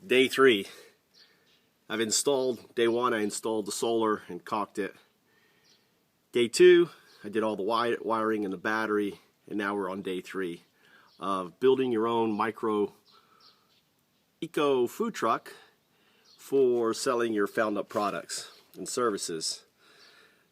Day 3. I've installed, day 1 I installed the solar and caulked it. Day 2 I did all the wiring and the battery, and now we're on day 3 of building your own micro eco food truck for selling your Foundup products and services.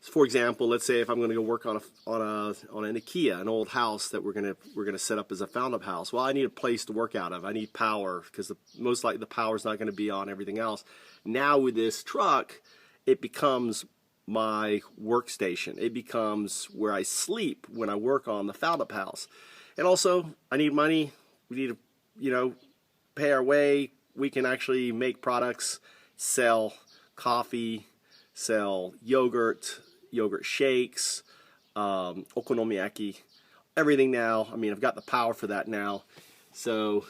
For example, let's say if I'm going to go work on an IKEA, an old house that we're gonna set up as a Foundup house. Well, I need a place to work out of. I need power because most likely the power is not going to be on everything else. Now with this truck, it becomes my workstation. It becomes where I sleep when I work on the Foundup house. And also, I need money. We need to, pay our way. We can actually make products, sell coffee, sell yogurt shakes, okonomiyaki, everything now. I mean, I've got the power for that now. So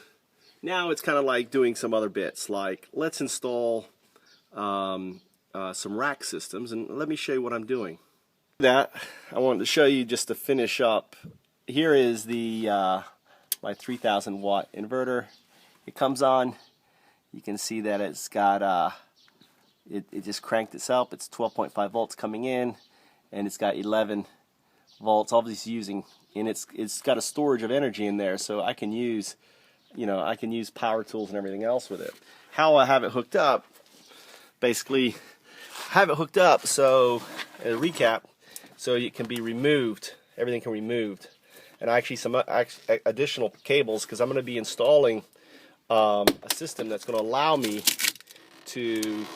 now it's kind of like doing some other bits, like let's install some rack systems, and let me show you what I'm doing. That I wanted to show you just to finish up. Here is the my 3,000 watt inverter. It comes on. You can see that it's got it just cranked itself. It's 12.5 volts coming in, and it's got 11 volts obviously using, and it's got a storage of energy in there, so I can use I can use power tools and everything else with it. How I have it hooked up, basically have it hooked up so, as a recap, so it can be removed, everything can be removed, and actually some additional cables, because I'm going to be installing a system that's going to allow me to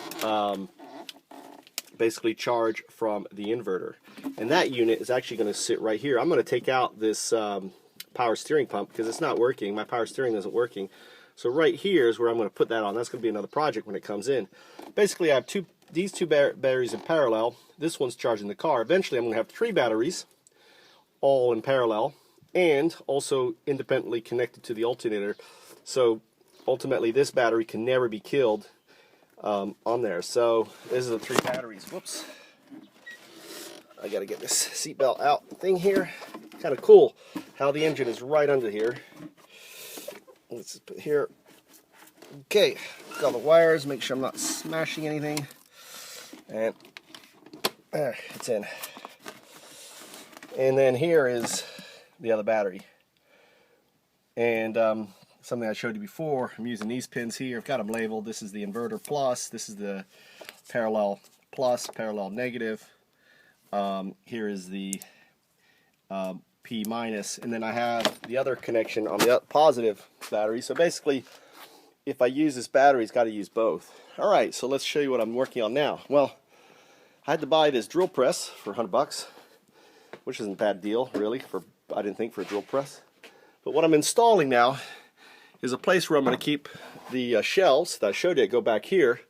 basically charge from the inverter. And that unit is actually going to sit right here. I'm going to take out this power steering pump because it's not working. My power steering isn't working. So right here is where I'm going to put that on. That's going to be another project when it comes in. Basically, I have these two batteries in parallel. This one's charging the car. Eventually, I'm going to have 3 batteries all in parallel and also independently connected to the alternator. So ultimately, this battery can never be killed on there. So this is the 3 batteries. Whoops. I gotta get this seatbelt out thing here. Kind of cool how the engine is right under here. Let's just put here. Okay, got the wires, make sure I'm not smashing anything. And there, it's in. And then here is the other battery. And something I showed you before, I'm using these pins here. I've got them labeled. This is the inverter plus, this is the parallel plus, parallel negative. Here is the P minus, and then I have the other connection on the positive battery. So basically, if I use this battery, it's got to use both. Alright, so let's show you what I'm working on now. Well, I had to buy this drill press for $100, which isn't a bad deal, really, I didn't think, for a drill press. But what I'm installing now is a place where I'm going to keep the shelves that I showed you go back here,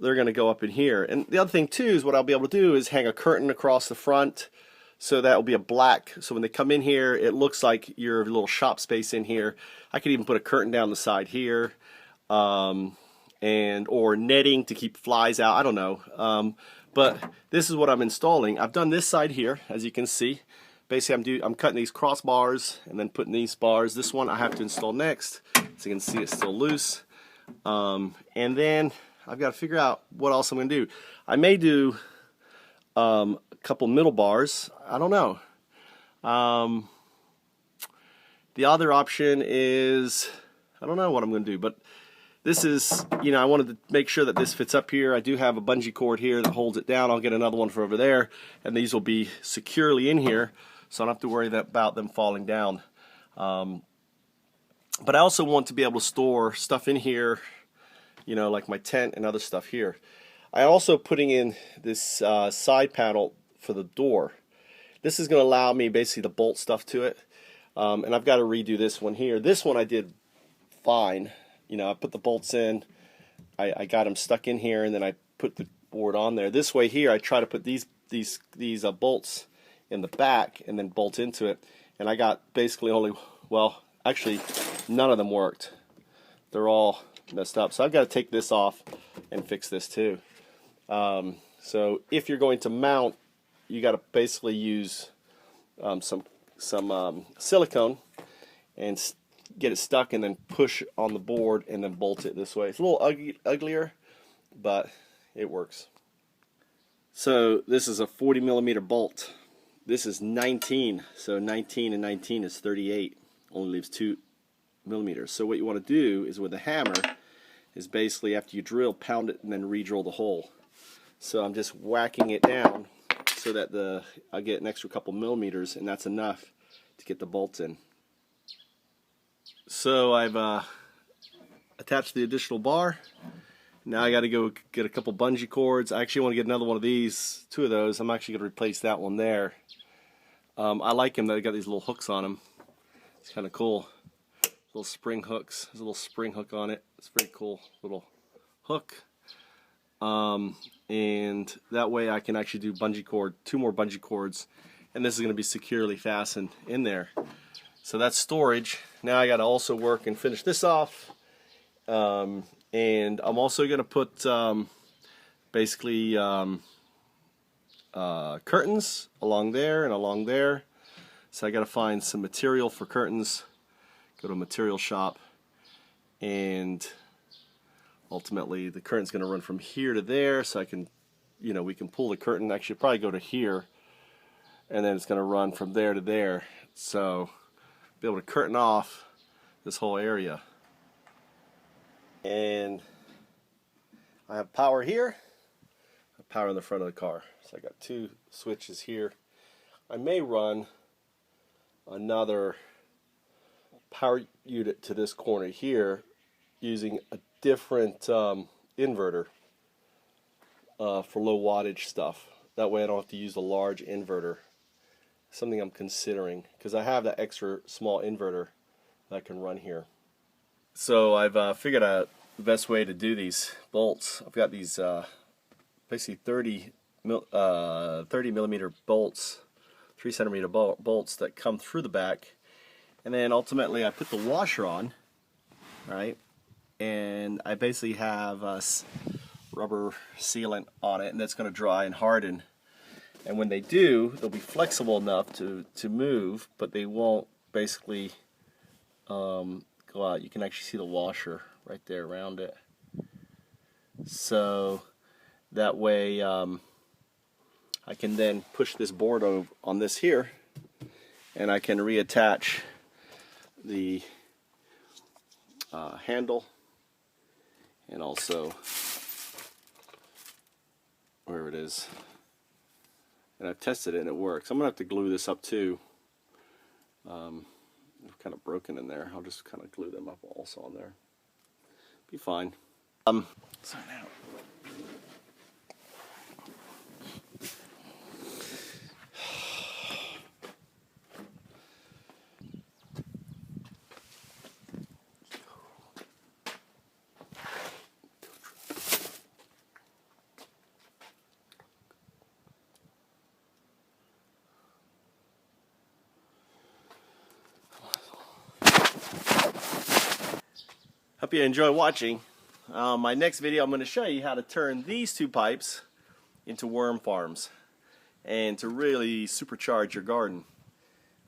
they're going to go up in here. And the other thing too is what I'll be able to do is hang a curtain across the front, so that will be a black, so when they come in here it looks like your little shop space in here. I could even put a curtain down the side here, or netting to keep flies out, I don't know. But this is what I'm installing. I've done this side here, as you can see. Basically I'm cutting these crossbars and then putting these bars. This one I have to install next, so you can see it's still loose. And then I've got to figure out what else I'm going to do. I may do a couple middle bars. I don't know. The other option is, I don't know what I'm going to do, but this is, I wanted to make sure that this fits up here. I do have a bungee cord here that holds it down. I'll get another one for over there, and these will be securely in here, so I don't have to worry about them falling down. But I also want to be able to store stuff in here, like my tent and other stuff here. I'm also putting in this side panel for the door. This is going to allow me basically to bolt stuff to it. And I've got to redo this one here. This one I did fine. I put the bolts in. I got them stuck in here, and then I put the board on there. This way here, I try to put these bolts in the back and then bolt into it. And I got basically only, well, actually, none of them worked. They're all messed up, so I've got to take this off and fix this too. So if you're going to mount, you got to basically use some silicone and get it stuck and then push on the board and then bolt it this way. It's a little uglier, but it works. So this is a 40 millimeter bolt. This is 19, so 19 and 19 is 38. Only leaves 2 millimeters. So what you want to do is with a hammer is basically after you drill, pound it and then re-drill the hole. So I'm just whacking it down so that I get an extra couple millimeters, and that's enough to get the bolts in. So I've attached the additional bar. Now I got to go get a couple bungee cords. I actually want to get another one of these, 2 of those. I'm actually going to replace that one there. I like them. They got these little hooks on them. It's kind of cool. Little spring hooks. There's a little spring hook on it. It's a very cool little hook. And that way I can actually do bungee cord, 2 more bungee cords, and this is going to be securely fastened in there. So that's storage. Now I got to also work and finish this off. And I'm also going to put basically curtains along there and along there. So I got to find some material for curtains, go to a material shop, and ultimately the curtain's going to run from here to there, so I can, we can pull the curtain. Actually probably go to here, and then it's going to run from there to there. So be able to curtain off this whole area. And I have power here, I have power in the front of the car. So I got 2 switches here. I may run another power unit to this corner here using a different inverter for low wattage stuff. That way I don't have to use a large inverter. Something I'm considering, because I have that extra small inverter that I can run here. So I've figured out the best way to do these bolts. I've got these basically 30 millimeter bolts, 3 centimeter bolts that come through the back, and then ultimately I put the washer on, right? And I basically have rubber sealant on it, and that's going to dry and harden. And when they do, they'll be flexible enough to move, but they won't basically go out. You can actually see the washer right there around it. So that way I can then push this board over on this here, and I can reattach the handle, and also where it is. And I've tested it and it works. I'm going to have to glue this up too. They're kind of broken in there. I'll just kind of glue them up also on there. Be fine. So now. Hope you enjoy watching. My next video I'm going to show you how to turn these 2 pipes into worm farms and to really supercharge your garden.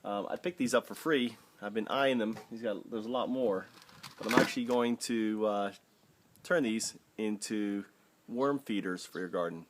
I picked these up for free. I've been eyeing them. There's a lot more, but I'm actually going to turn these into worm feeders for your garden.